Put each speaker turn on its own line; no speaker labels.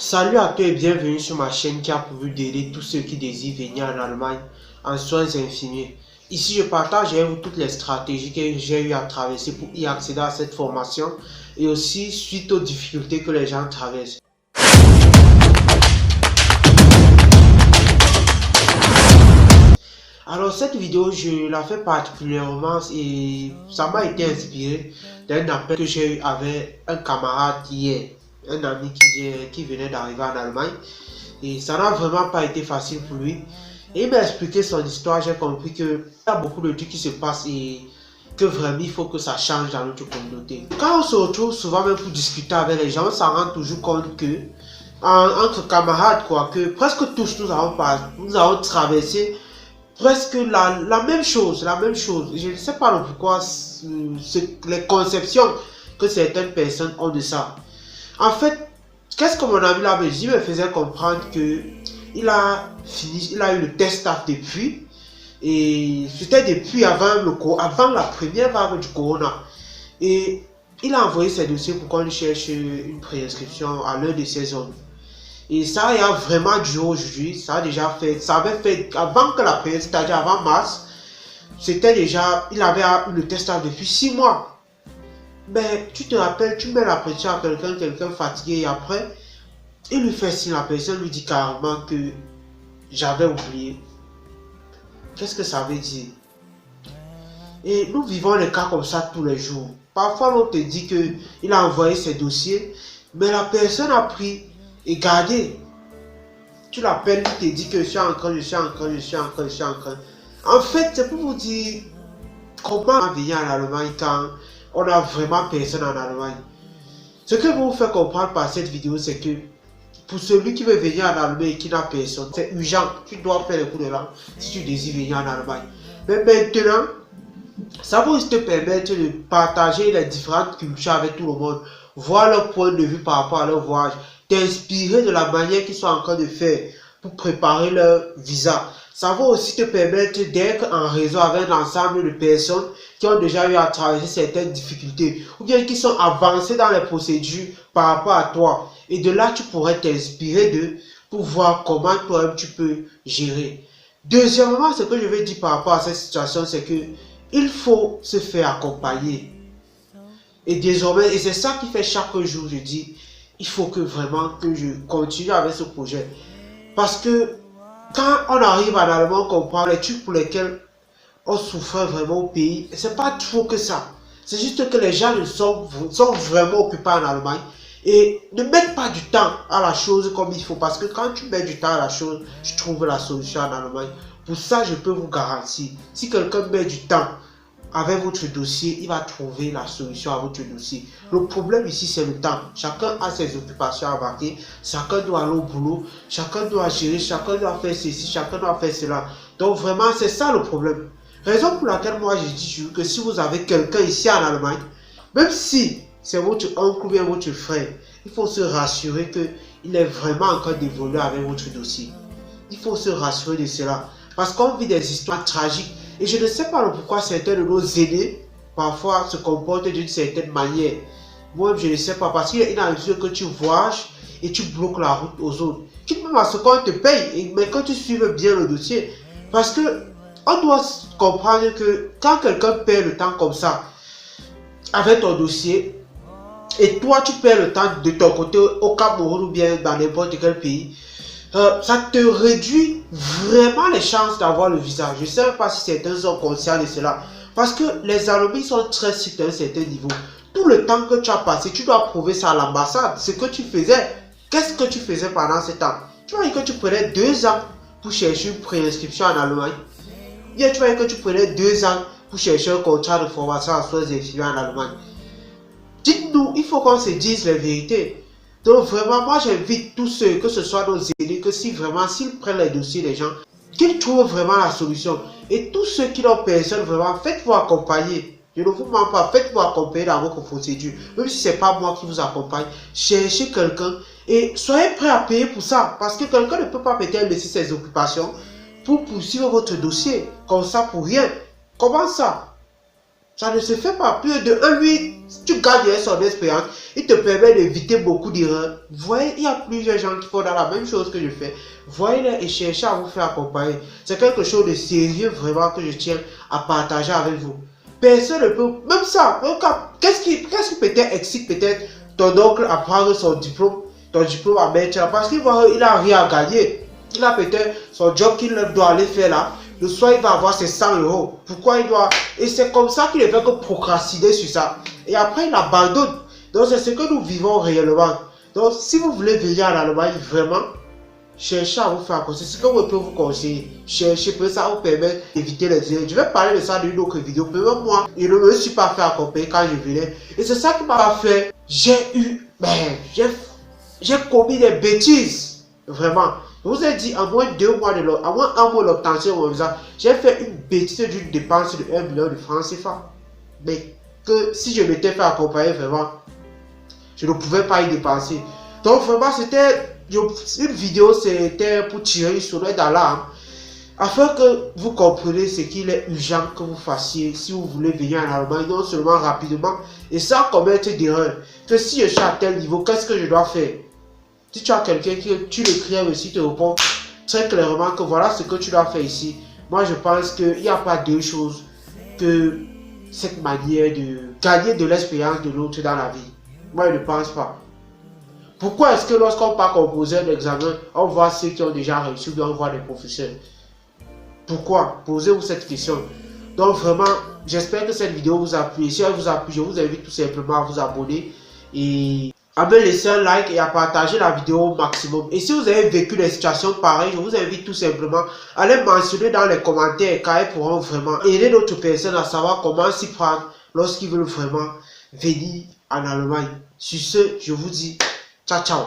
Salut à toi et bienvenue sur ma chaîne qui a pour but d'aider tous ceux qui désirent venir en Allemagne en soins infirmiers. Ici, je partage avec vous toutes les stratégies que j'ai eu à traverser pour y accéder à cette formation et aussi suite aux difficultés que les gens traversent. Alors cette vidéo, je la fais particulièrement et ça m'a été inspiré d'un appel que j'ai eu avec un camarade hier, un ami qui venait d'arriver en Allemagne. Et ça n'a vraiment pas été facile pour lui. Et il m'a expliqué son histoire, j'ai compris qu'il y a beaucoup de trucs qui se passent et que vraiment il faut que ça change dans notre communauté. Quand on se retrouve souvent même pour discuter avec les gens, on s'en rend toujours compte que entre camarades, quoi, que presque tous nous avons traversé presque la même chose, Je ne sais pas pourquoi les conceptions que certaines personnes ont de ça. En fait, qu'est-ce que mon ami là me dit? Il me faisait comprendre que il a eu le test staff depuis, et c'était depuis avant la première vague du corona. Et il a envoyé ses dossiers pour qu'on lui cherche une préinscription à l'un de ses zones. Et ça a vraiment duré aujourd'hui. Ça avait fait avant que la période, c'est-à-dire avant mars, il avait eu le test staff depuis 6 mois. Mais tu te rappelles, tu mets la pression à quelqu'un fatigué et après, il lui fait signe, la personne lui dit carrément que j'avais oublié. Qu'est-ce que ça veut dire? Et nous vivons les cas comme ça tous les jours. Parfois, on te dit qu'il a envoyé ses dossiers, mais la personne a pris et gardé. Tu l'appelles, il te dit que je suis en train. En fait, c'est pour vous dire comment venir en Allemagne quand on a vraiment personne en Allemagne. Ce que vous faites comprendre par cette vidéo, c'est que pour celui qui veut venir en Allemagne et qui n'a personne, c'est urgent. Tu dois faire le coup de langue si tu désires venir en Allemagne. Mais maintenant, ça va aussi te permettre de partager les différentes cultures avec tout le monde, voir leur point de vue par rapport à leur voyage, t'inspirer de la manière qu'ils sont en train de faire pour préparer leur visa. Ça va aussi te permettre d'être en réseau avec un ensemble de personnes qui ont déjà eu à traverser certaines difficultés ou bien qui sont avancées dans les procédures par rapport à toi. Et de là, tu pourrais t'inspirer d'eux pour voir comment toi-même tu peux gérer. Deuxièmement, ce que je veux dire par rapport à cette situation, c'est que il faut se faire accompagner. Et désormais, et c'est ça qui fait chaque jour, je dis, il faut que vraiment que je continue avec ce projet. Parce que quand on arrive en Allemagne, on comprend les trucs pour lesquels on souffrait vraiment au pays. C'est pas trop que ça. C'est juste que les gens sont vraiment occupés en Allemagne et ne mettent pas du temps à la chose comme il faut. Parce que quand tu mets du temps à la chose, tu trouves la solution en Allemagne. Pour ça, je peux vous garantir, si quelqu'un met du temps avec votre dossier, il va trouver la solution à votre dossier. Le problème ici, c'est le temps. Chacun a ses occupations à vaquer. Chacun doit aller au boulot. Chacun doit gérer. Chacun doit faire ceci. Chacun doit faire cela. Donc vraiment, c'est ça le problème. Raison pour laquelle moi, je dis toujours que si vous avez quelqu'un ici en Allemagne, même si c'est votre oncle ou bien votre frère, il faut se rassurer qu'il est vraiment en train d'évoluer avec votre dossier. Il faut se rassurer de cela. Parce qu'on vit des histoires tragiques. Et je ne sais pas pourquoi certains de nos aînés, parfois, se comportent d'une certaine manière. Moi, je ne sais pas. Parce qu'il y a une mesure que tu voyages et tu bloques la route aux autres. Quitte même à ce qu'on te paye, mais quand tu suives bien le dossier. Parce que on doit comprendre que quand quelqu'un perd le temps comme ça, avec ton dossier, et toi, tu perds le temps de ton côté au Cameroun ou bien dans n'importe quel pays, ça te réduit vraiment les chances d'avoir le visa. Je ne sais pas si certains sont conscients de cela. Parce que les Allemands sont très stricts à un certain niveau. Tout le temps que tu as passé, tu dois prouver ça à l'ambassade. Ce que tu faisais, qu'est-ce que tu faisais pendant ce temps? Tu vois que tu prenais 2 ans pour chercher une préinscription en Allemagne. Bien, tu vois que tu prenais 2 ans pour chercher un contrat de formation en soins infirmiers en Allemagne. Dites-nous, il faut qu'on se dise la vérité. Donc vraiment, moi j'invite tous ceux, que ce soit nos aînés, que s'ils prennent les dossiers des gens, qu'ils trouvent vraiment la solution. Et tous ceux qui n'ont personne, vraiment, faites-vous accompagner. Je ne vous mens pas, faites-vous accompagner dans votre procédure. Même si ce n'est pas moi qui vous accompagne, cherchez quelqu'un et soyez prêts à payer pour ça. Parce que quelqu'un ne peut pas peut-être laisser ses occupations pour poursuivre votre dossier comme ça pour rien. Comment ça? Ça ne se fait pas. Plus de un, lui, tu gagnes son expérience, il te permet d'éviter beaucoup d'erreurs. Vous voyez, il y a plusieurs gens qui font dans la même chose que je fais. Voyez-les et cherchez à vous faire accompagner. C'est quelque chose de sérieux vraiment que je tiens à partager avec vous. Personne ne peut, même ça, qu'est-ce qui peut-être excite peut-être ton oncle à prendre ton diplôme à mettre parce qu'il n'a rien à gagner. Il a peut-être son job qu'il doit aller faire là. Le soir, il va avoir ses 100 euros. Pourquoi il doit... Et c'est comme ça qu'il ne fait que procrastiner sur ça. Et après, il abandonne. Donc, c'est ce que nous vivons réellement. Donc, si vous voulez venir en Allemagne, vraiment, cherchez à vous faire conseiller. C'est ce que je peux vous conseiller. Cherchez, peut ça vous permettre d'éviter les erreurs. Je vais parler de ça dans une autre vidéo. Mais même moi, je ne me suis pas fait accompagner quand je venais. Et c'est ça qui m'a fait. J'ai commis des bêtises. Vraiment. Je vous ai dit, en moins 2 mois de l'obtention, en moins 1 mois de l'obtention de mon visa, j'ai fait une bêtise d'une dépense de 1 million de francs CFA. Mais que si je m'étais fait accompagner vraiment, je ne pouvais pas y dépenser. Donc vraiment, c'était une vidéo, c'était pour tirer une sonnette d'alarme. Afin que vous compreniez ce qu'il est urgent que vous fassiez si vous voulez venir en Allemagne, non seulement rapidement et sans commettre d'erreur. Que si je suis à tel niveau, qu'est-ce que je dois faire? Si tu as quelqu'un qui tu l'écris aussi te répond très clairement que voilà ce que tu dois faire ici. Moi je pense qu'il n'y a pas deux choses que cette manière de gagner de l'expérience de l'autre dans la vie. Moi je ne pense pas. Pourquoi est-ce que lorsqu'on part composer un examen, on voit ceux qui ont déjà réussi ou bien on voit des professeurs? Pourquoi? Posez-vous cette question. Donc vraiment, j'espère que cette vidéo vous a plu. Si elle vous a plu, je vous invite tout simplement à vous abonner et à me laisser un like et à partager la vidéo au maximum. Et si vous avez vécu des situations pareilles, je vous invite tout simplement à les mentionner dans les commentaires car elles pourront vraiment aider d'autres personnes à savoir comment s'y prendre lorsqu'ils veulent vraiment venir en Allemagne. Sur ce, je vous dis ciao ciao.